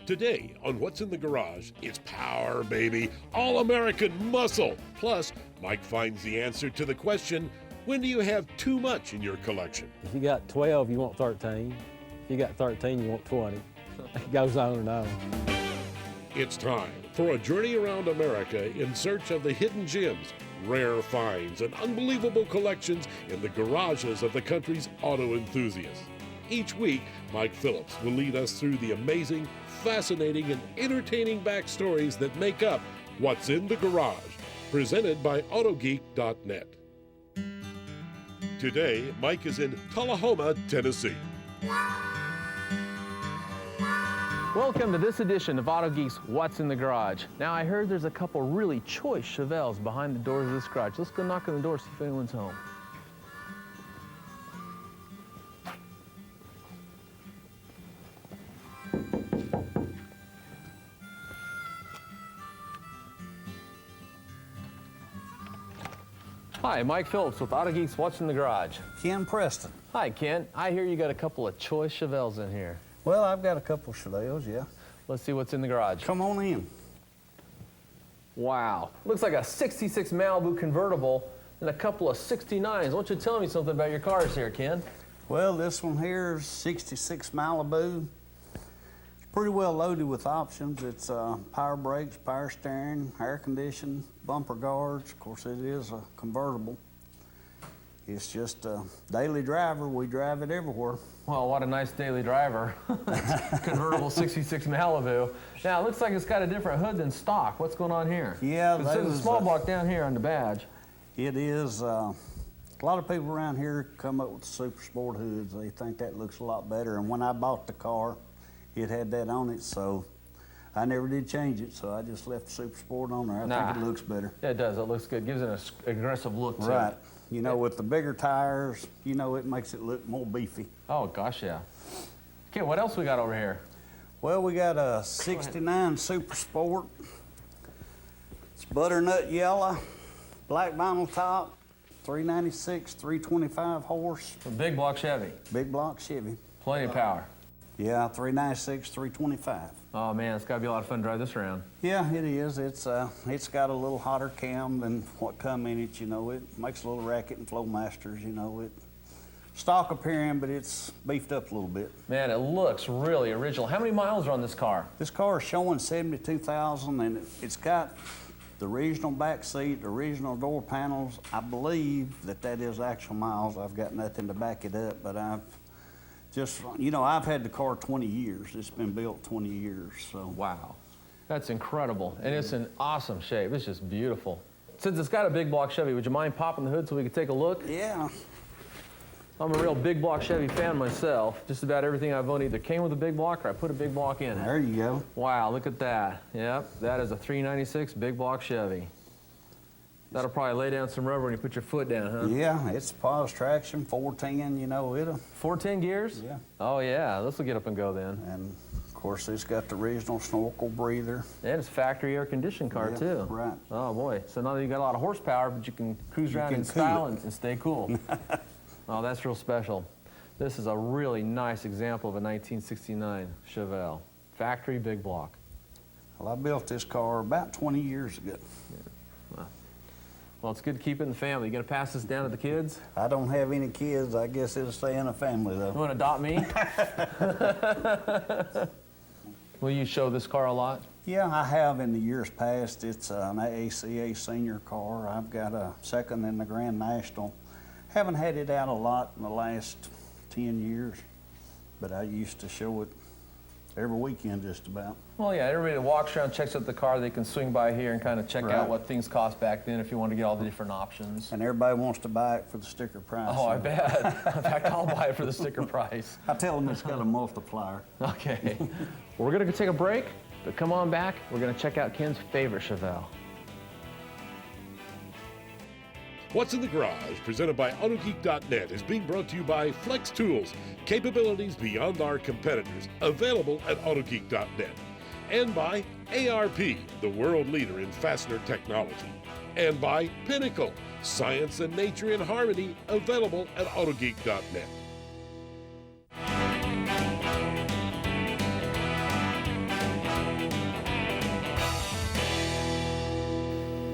Today on What's in the Garage, it's power, baby, all-American muscle. Plus, Mike finds the answer to the question, when do you have too much in your collection? If you got 12, you want 13. If you got 13, you want 20. It goes on and on. It's time for a journey around America in search of the hidden gems, rare finds, and unbelievable collections in the garages of the country's auto enthusiasts. Each week, Mike Phillips will lead us through the amazing, fascinating, and entertaining backstories that make up What's in the Garage, presented by AutoGeek.net. Today, Mike is in Tullahoma, Tennessee. Welcome to this edition of AutoGeek's What's in the Garage. Now, I heard there's a couple really choice Chevelles behind the doors of this garage. Let's go knock on the door, see if anyone's home. Hi, Mike Phillips with AutoGeek's What's in the Garage. Ken Preston. Hi, Ken. I hear you got a couple of choice Chevelles in here. Well, I've got a couple of Chevelles, yeah. Let's see what's in the garage. Come on in. Wow. Looks like a 66 Malibu convertible and a couple of 69s. Why don't you tell me something about your cars here, Ken? Well, this one here is 66 Malibu. It's pretty well loaded with options. It's power brakes, power steering, air conditioning, bumper guards. Of course, it is a convertible. It's just a daily driver. We drive it everywhere. Well, what a nice daily driver. Convertible 66 Malibu. Now, it looks like it's got a different hood than stock. What's going on here? Yeah, it says a small block down here on the badge. It is. A lot of people around here come up with super sport hoods. They think that looks a lot better. And when I bought the car, it had that on it, so I never did change it. So I just left the super sport on there. I think it looks better. Yeah, it does. It looks good. Gives it an aggressive look, too. Right. You know, with the bigger tires, you know, it makes it look more beefy. Oh, gosh, yeah. Okay, what else we got over here? Well, we got a 69 Super Sport. It's butternut yellow, black vinyl top, 396, 325 horse. A big block Chevy. Big block Chevy. Plenty of power. Yeah, 396, 325. Oh, man, it's got to be a lot of fun to drive this around. Yeah, it is. It's got a little hotter cam than what come in it, you know. It makes a little racket and Flowmasters, you know. It stock appearing, but it's beefed up a little bit. Man, it looks really original. How many miles are on this car? This car is showing 72,000, and it's got the original back seat, the original door panels. I believe that is actual miles. I've got nothing to back it up, but I've had the car 20 years. It's been built 20 years, so. Wow, that's incredible. And it's in awesome shape. It's just beautiful. Since it's got a big block Chevy, would you mind popping the hood so we could take a look? Yeah. I'm a real big block Chevy fan myself. Just about everything I've owned either came with a big block or I put a big block in it. There you go. Wow, look at that. Yep, that is a 396 big block Chevy. That'll probably lay down some rubber when you put your foot down, huh? Yeah, it's pause traction, 410, you know, it'll. 410 gears? Yeah. Oh, yeah, this will get up and go then. And, of course, it's got the original snorkel breather. And it's factory air-conditioned car, too. Right. Oh, boy. So not that you got a lot of horsepower, but you can cruise around in style and stay cool. Oh, that's real special. This is a really nice example of a 1969 Chevelle. Factory big block. Well, I built this car about 20 years ago. Yeah. Well, it's good to keep it in the family. You gonna pass this down to the kids? I don't have any kids. I guess it'll stay in the family, though. You wanna adopt me? Will you show this car a lot? Yeah, I have in the years past. It's an AACA senior car. I've got a second in the Grand National. Haven't had it out a lot in the last 10 years, but I used to show it every weekend just about. Well, yeah, everybody that walks around, checks out the car, they can swing by here and kind of check out what things cost back then if you want to get all the different options. And everybody wants to buy it for the sticker price. Oh, I bet. In fact, I'll buy it for the sticker price. I tell them it's got a multiplier. Okay. Well, we're going to take a break, but come on back. We're going to check out Ken's favorite Chevelle. What's in the Garage, presented by AutoGeek.net, is being brought to you by Flex Tools, capabilities beyond our competitors, available at AutoGeek.net. And by ARP, the world leader in fastener technology. And by Pinnacle, science and nature in harmony, available at AutoGeek.net.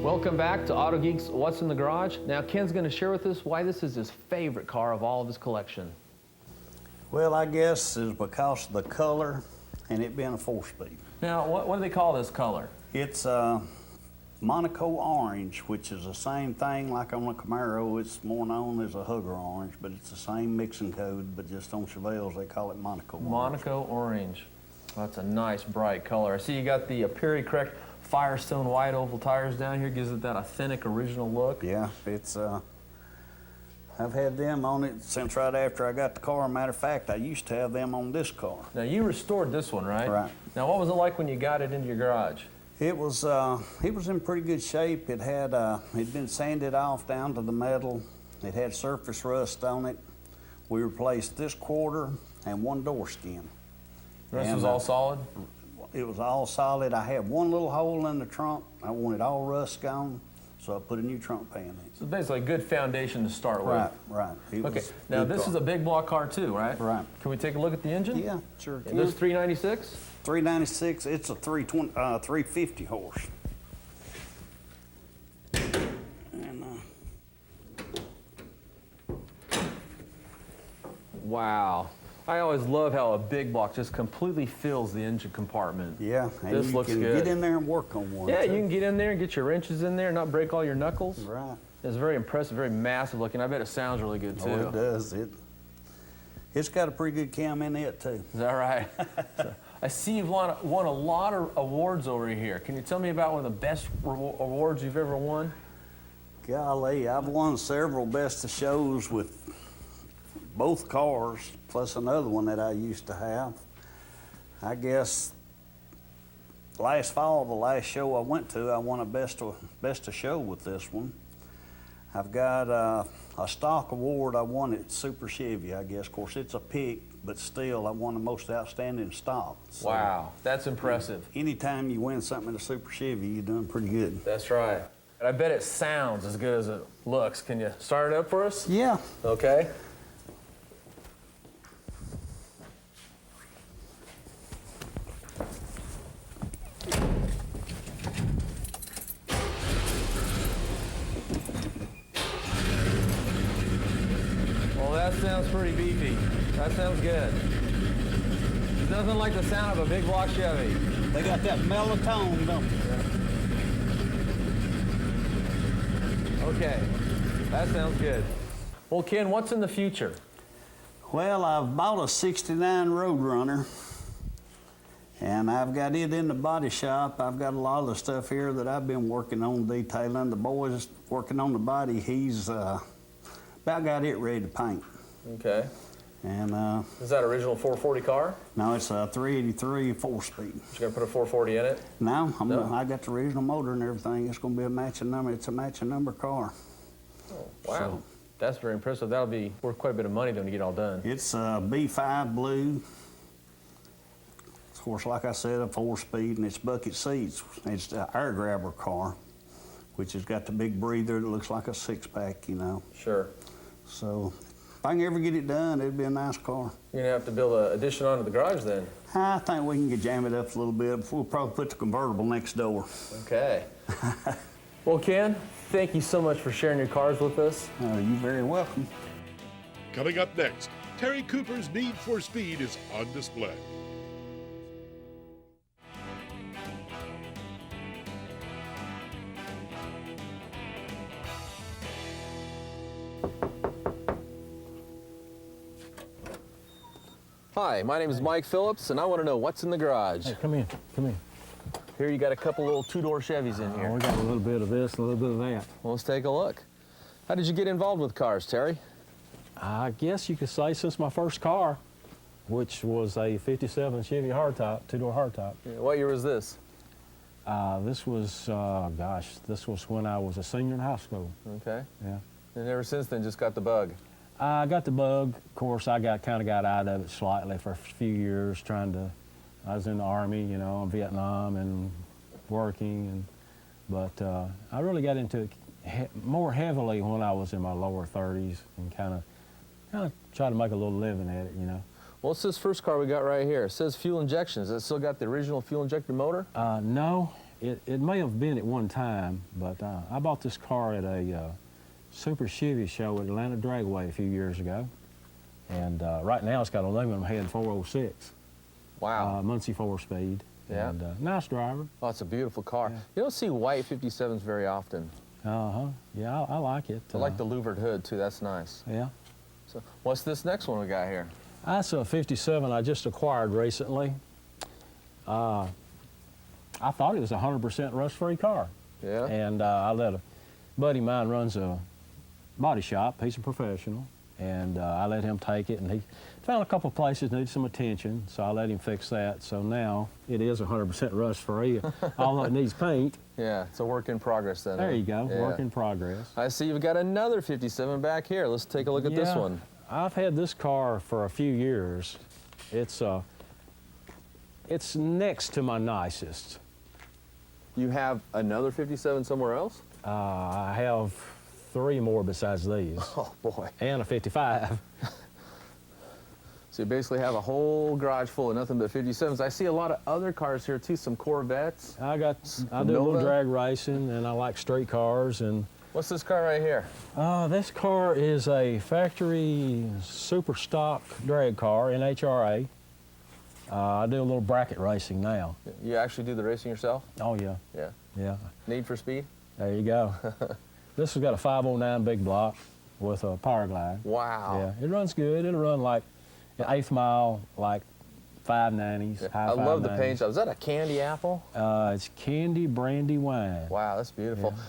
Welcome back to Auto Geeks What's in the Garage. Now Ken's going to share with us why this is his favorite car of all of his collection. Well, I guess it's because of the color and it being a 4-speed. Now, what do they call this color? It's Monaco orange, which is the same thing like on the Camaro. It's more known as a hugger orange, but it's the same mixing code, but just on Chevelle's they call it Monaco orange. Monaco orange. That's a nice bright color. I see you got the period correct Firestone wide oval tires down here. Gives it that authentic original look. Yeah, it's I've had them on it since right after I got the car. Matter of fact, I used to have them on this car. Now you restored this one, right? Right. Now what was it like when you got it into your garage? It was in pretty good shape. It had it'd been sanded off down to the metal. It had surface rust on it. We replaced this quarter and one door skin. The rest was all solid? It was all solid. I had one little hole in the trunk. I wanted all rust gone, so I put a new trunk pan in. So basically a good foundation to start with. Right. Okay, now this is a big block car too, right? Right. Can we take a look at the engine? Yeah, sure can. And this 396? 396, it's a 350 horse. And, wow. I always love how a big block just completely fills the engine compartment. yeah, and This you looks can good. get in there and work on one. Yeah, too. you can get in there and get your wrenches in there and not break all your knuckles. Right. It's very impressive, very massive looking. I bet it sounds really good too. Oh, it does. It's got a pretty good cam in it too. Is that right? So, I see you've won a lot of awards over here. Can you tell me about one of the best awards you've ever won? Golly, I've won several best of shows with both cars, plus another one that I used to have. I guess last fall, the last show I went to, I won a best of show with this one. I've got a stock award I won at Super Chevy, I guess. Of course, it's a pick, but still, I won the most outstanding stock. So Wow, that's impressive. anytime you win something at a Super Chevy, you're doing pretty good. That's right. And I bet it sounds as good as it looks. Can you start it up for us? Yeah. Okay. Well, that sounds pretty beefy. That sounds good. It doesn't like the sound of a big block Chevy. They got that mellow tone, don't they? Okay, that sounds good. Well, Ken, what's in the future? Well, I've bought a 69 Roadrunner, and I've got it in the body shop. I've got a lot of the stuff here that I've been working on detailing. The boy's working on the body. He's about got it ready to paint. Okay. And Is that original 440 car? now it's a 383 4-speed. You gonna put a 440 in it? Now, No. I got the original motor and everything. It's going to be a matching number. It's a matching number car. Oh, wow. So- That's very impressive. That'll be worth quite a bit of money when you get all done. It's a B5 blue. Of course, like I said, a 4-speed, and it's bucket seats. It's an air grabber car, which has got the big breather that looks like a 6-pack, you know. Sure. So if I can ever get it done, it'd be a nice car. You're gonna have to build an addition onto the garage then. I think we can jam it up a little bit. We'll probably put the convertible next door. Okay. Well, Ken, thank you so much for sharing your cars with us. You're very welcome. Coming up next, Terry Cooper's need for speed is on display. Hi, my name is Mike Phillips, and I want to know what's in the garage. Hey, come in, come in. Here you got a couple little two-door Chevys in Oh, here. we got a little bit of this, a little bit of that. Well, let's take a look. How did you get involved with cars, Terry? I guess you could say since my first car, which was a 57 Chevy hardtop, two-door hardtop. Yeah, what year was this? This was, this was when I was a senior in high school. Okay. Yeah. And ever since then, just got the bug. I got the bug. Of course, I kind of got out of it slightly for a few years I was in the Army, you know, in Vietnam and working, but I really got into it more heavily when I was in my lower 30s and kind of try to make a little living at it, you know. Well, what's this first car we got right here? It says fuel injection. Has it still got the original fuel injector motor? No, It may have been at one time, but I bought this car at a Super Chevy show at Atlanta Dragway a few years ago. And right now it's got aluminum head 406. Wow. Muncie 4-speed. Yeah. And nice driver. Oh, it's a beautiful car. Yeah. You don't see white 57s very often. Uh-huh. Yeah, I like it. I like the louvered hood, too. That's nice. Yeah. So what's this next one we got here? That's a 57 I just acquired recently. I thought it was a 100% rust-free car. Yeah? And I let a buddy of mine runs a body shop. He's a professional. And I let him take it, and he found a couple of places needed some attention, so I let him fix that. So now it is 100% rust-free, although it needs paint. Yeah, it's a work in progress then. There you go, Yeah. work in progress. I see you've got another 57 back here. Let's take a look at this Yeah, one. I've had this car for a few years. It's next to my nicest. You have another 57 somewhere else? I have 3 more besides these, Oh, boy. and a 55. So you basically have a whole garage full of nothing but 57s. I see a lot of other cars here, too, some Corvettes. I do a little Nova? drag racing, and I like street cars. And What's this car right here? this car is a factory super stock drag car, NHRA. I do a little bracket racing now. You actually do the racing yourself? Oh, yeah, Yeah. yeah. Need for Speed? There you go. This has got a 509 big block with a power glide. Wow. Yeah, it runs good. It'll run like an 1/8 mile, like 590s, Yeah. high I love the 590s. paint job. Is that a candy apple? It's candy brandy wine. Wow, that's beautiful. Yeah.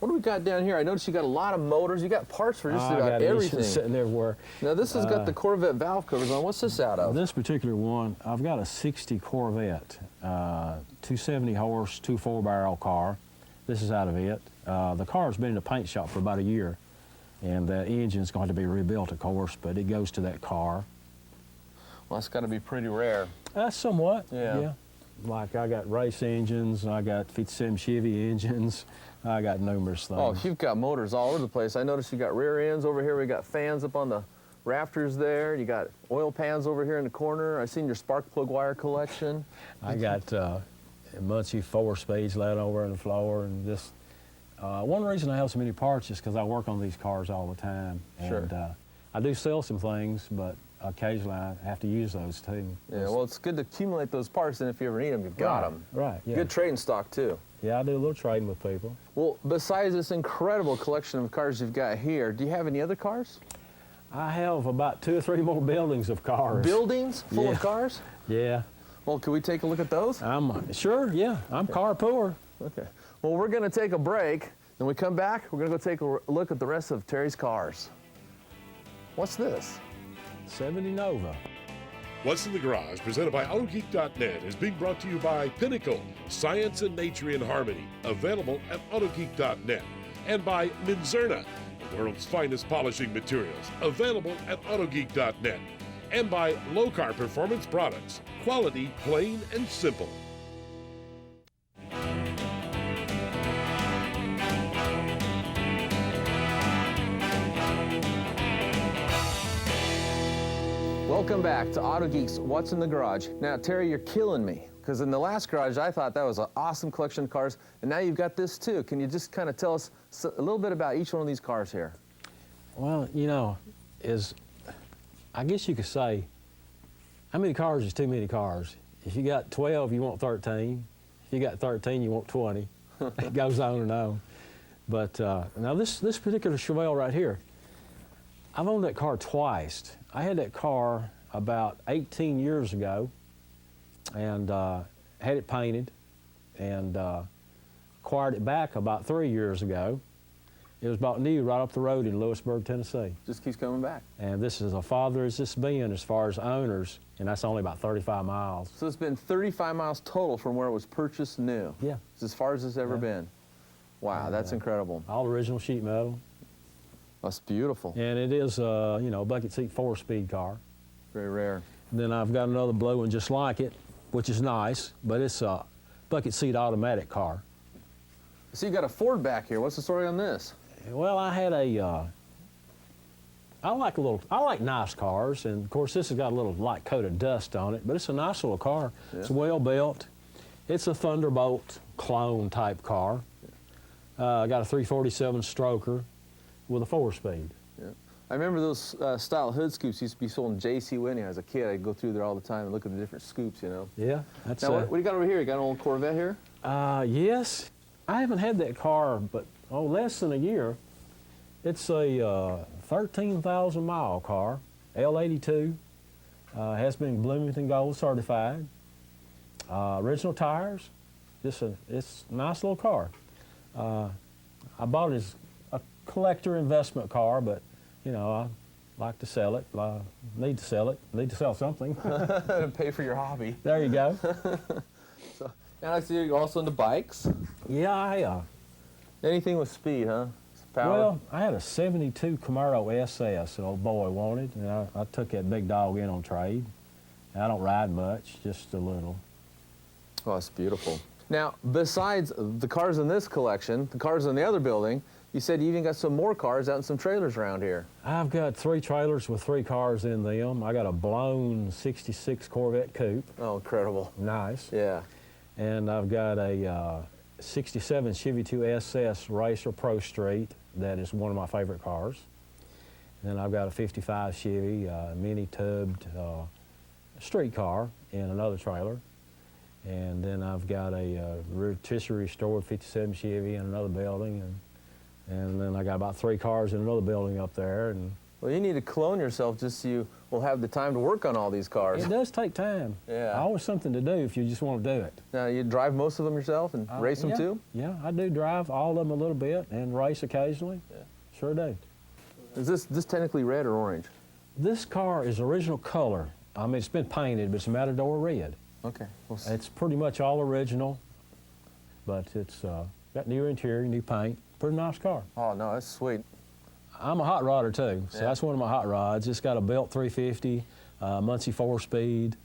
What do we got down here? I noticed you got a lot of motors. You got parts for just I about got everything. issues sitting everywhere. Now this has got the Corvette valve covers on. What's this out of? This particular one, I've got a 60 Corvette, 270 horse, 2 4-barrel car. This is out of it. The car's been in the paint shop for about a year, and that engine's going to be rebuilt, of course, but it goes to that car. Well, that's got to be pretty rare. Somewhat, Yeah. yeah. Like I got race engines, I got 57 Chevy engines, I got numerous things. Oh, you've got motors all over the place. I noticed you got rear ends over here. We got fans up on the rafters there. You got oil pans over here in the corner. I've seen your spark plug wire collection. I got Muncie 4-speeds laid over on the floor, and just one reason I have so many parts is because I work on these cars all the time. Sure. And I do sell some things, but occasionally I have to use those too. Yeah, well, it's good to accumulate those parts, and if you ever need them, you've got Right, them. Right, yeah. Good trading stock, too. Yeah, I do a little trading with people. Well, besides this incredible collection of cars you've got here, do you have any other cars? I have about 2 or 3 more buildings of cars. Buildings full Yeah. of cars? Yeah. Well, can we take a look at those? Sure, yeah. I'm car poor. Okay. Well, we're going to take a break. When we come back, we're going to go take a look at the rest of Terry's cars. What's this? 70 Nova. What's in the Garage, presented by AutoGeek.net, is being brought to you by Pinnacle, Science and Nature in Harmony, available at AutoGeek.net, and by Minzerna, the world's finest polishing materials, available at AutoGeek.net, and by Low Car Performance Products, quality, plain and simple. Welcome back to Auto Geek's What's in the Garage. Now, Terry, you're killing me, because in the last garage, I thought that was an awesome collection of cars, and now you've got this too. Can you just kind of tell us a little bit about each one of these cars here? Well, you know, I guess you could say, how many cars is too many cars? If you got 12, you want 13. If you got 13, you want 20. It goes on and on. But now this particular Chevelle right here, I've owned that car twice. I had that car about 18 years ago, and had it painted, and acquired it back about 3 years ago. It was bought new right up the road in Lewisburg, Tennessee. Just keeps coming back. And this is a father as it's been as far as owners, and that's only about 35 miles. So it's been 35 miles total from where it was purchased new. Yeah. It's as far as it's ever been. Wow, that's incredible. All original sheet metal. That's beautiful. And it is, you know, a bucket seat 4-speed car. Very rare. Then I've got another blue one just like it, which is nice, but it's a bucket seat automatic car. So you got a Ford back here. What's the story on this? Well, I had I like nice cars, and of course this has got a little light coat of dust on it, but it's a nice little car. Yeah. It's well built. It's a Thunderbolt clone type car. I got a 347 stroker with a 4-speed. Yeah. I remember those style hood scoops used to be sold in J.C. Whitney as a kid. I'd go through there all the time and look at the different scoops, you know. Yeah, that's Now, what do you got over here? You got an old Corvette here? Yes. I haven't had that car, but less than a year. It's a 13,000 mile car, L82. Has been Bloomington Gold certified. Original tires. It's a nice little car. I bought it as a collector investment car, but you know, I like to sell it. I need to sell it. Need to sell something. Pay for your hobby. There you go. So, now I see you're also into bikes. Yeah, Anything with speed, huh? Power? well, I had a 72 Camaro SS an old boy wanted, and I took that big dog in on trade. I don't ride much, just a little. Oh, it's beautiful. Now, besides the cars in this collection, the cars in the other building, you said you even got some more cars out in some trailers around here. I've got 3 trailers with 3 cars in them. I got a blown 66 Corvette coupe. Oh, incredible. Nice. Yeah. And I've got a 67 Chevy 2 SS Racer Pro Street that is one of my favorite cars. And then I've got a 55 Chevy mini tubbed street car in another trailer. And then I've got a rotisserie restored 57 Chevy in another building. And then I got about 3 cars in another building up there. And Well, you need to clone yourself just so you will have the time to work on all these cars. it does take time. Yeah. Always something to do if you just want to do it. Now, you drive most of them yourself and race them yeah, too? Yeah, I do drive all of them a little bit and race occasionally. Yeah. Sure do. Is this technically red or orange? This car is original color. I mean, it's been painted, but it's Matador red. Okay. Well, It's pretty much all original, but it's got new interior, new paint. Pretty nice car. oh, no, that's sweet. I'm a hot rodder too, so Yeah. that's one of my hot rods. It's got a built 350, Muncie 4-speed,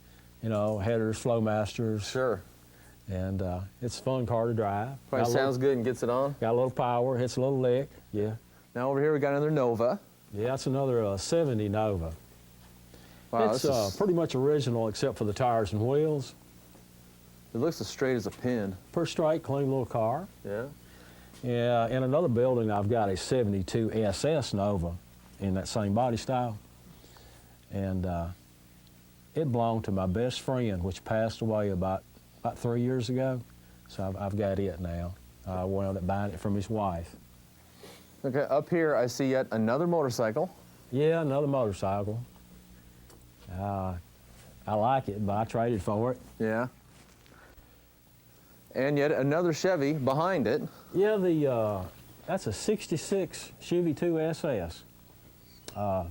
you know, headers, Flowmasters, Sure. and it's a fun car to drive. Probably sounds good and gets it on. Got a little power, hits a little lick, yeah. Now, over here, we got another Nova. Yeah, that's another 70 Nova. Wow, It's this is, pretty much original except for the tires and wheels. it looks as straight as a pin. Pretty straight, clean little car. Yeah. Yeah, in another building, I've got a 72 SS Nova in that same body style. And it belonged to my best friend, which passed away about 3 years ago. So I've got it now. I wound up buying it from his wife. Okay, up here, I see yet another motorcycle. Yeah, another motorcycle. I like it, but I traded for it. Yeah. And yet another Chevy behind it. Yeah, that's a 66 Chevy 2 SS. I've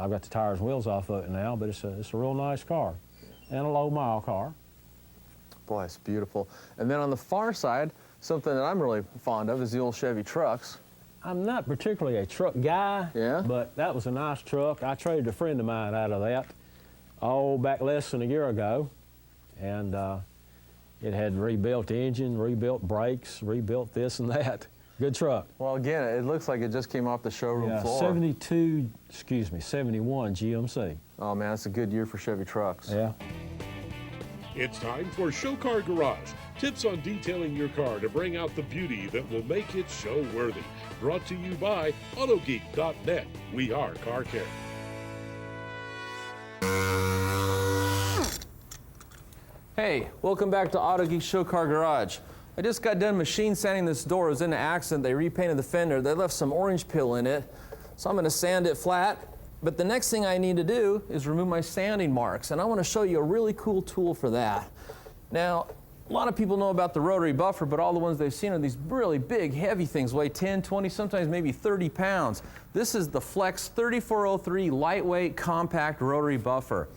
got the tires and wheels off of it now, but it's a real nice car and a low mile car. Boy, it's beautiful. And then on the far side, something that I'm really fond of is the old Chevy trucks. I'm not particularly a truck guy, Yeah? but that was a nice truck. I traded a friend of mine out of that, back less than a year ago, and it had rebuilt engine, rebuilt brakes, rebuilt this and that. Good truck. Well, again, it looks like it just came off the showroom Yeah, floor. 71 GMC. Oh, man, it's a good year for Chevy trucks. Yeah. It's time for Show Car Garage. Tips on detailing your car to bring out the beauty that will make it show-worthy. Brought to you by AutoGeek.net. We are Car Care. Hey, welcome back to Auto Geek Show Car Garage. I just got done machine sanding this door. It was in an accident. They repainted the fender. They left some orange peel in it, so I'm going to sand it flat. But the next thing I need to do is remove my sanding marks, and I want to show you a really cool tool for that. Now, a lot of people know about the rotary buffer, but all the ones they've seen are these really big, heavy things, weigh 10, 20, sometimes maybe 30 pounds. This is the Flex 3403 lightweight compact rotary buffer.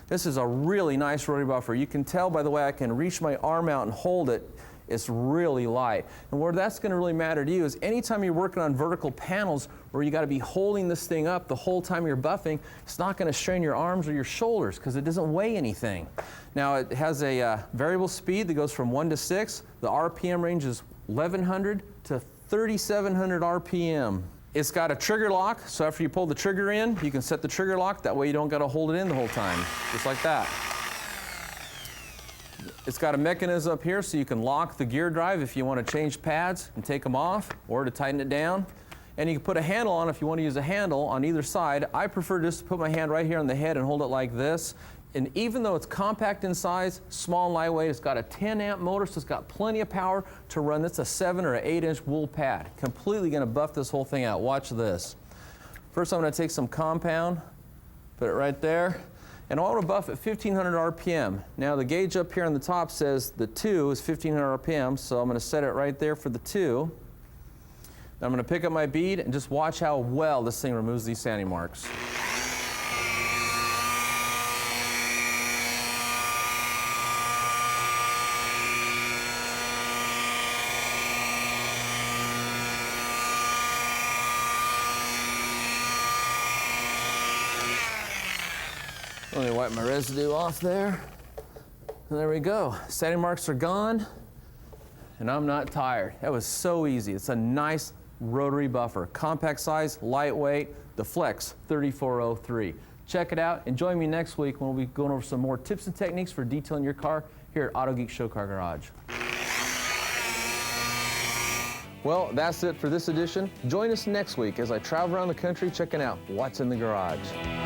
This is a really nice rotary buffer. You can tell by the way I can reach my arm out and hold it. It's really light. And where that's going to really matter to you is anytime you're working on vertical panels where you got to be holding this thing up the whole time you're buffing, it's not going to strain your arms or your shoulders because it doesn't weigh anything. Now it has a variable speed that goes from 1 to 6. The RPM range is 1100 to 3700 RPM. It's got a trigger lock, so after you pull the trigger in, you can set the trigger lock. That way you don't got to hold it in the whole time, just like that. It's got a mechanism up here so you can lock the gear drive if you want to change pads and take them off, or to tighten it down. And you can put a handle on if you want to use a handle on either side. I prefer just to put my hand right here on the head and hold it like this. And even though it's compact in size, small and lightweight, it's got a 10 amp motor, so it's got plenty of power to run. That's a 7 or 8 inch wool pad. Completely going to buff this whole thing out. Watch this. First I'm going to take some compound, put it right there. And I want to buff at 1500 RPM. Now the gauge up here on the top says the 2 is 1500 RPM, so I'm going to set it right there for the 2. Now I'm going to pick up my bead and just watch how well this thing removes these sanding marks. Let me wipe my residue off there. And there we go. Sanding marks are gone, and I'm not tired. That was so easy. It's a nice rotary buffer. Compact size, lightweight, the Flex 3403. Check it out, and join me next week when we'll be going over some more tips and techniques for detailing your car here at Auto Geek Show Car Garage. Well, that's it for this edition. Join us next week as I travel around the country checking out what's in the garage.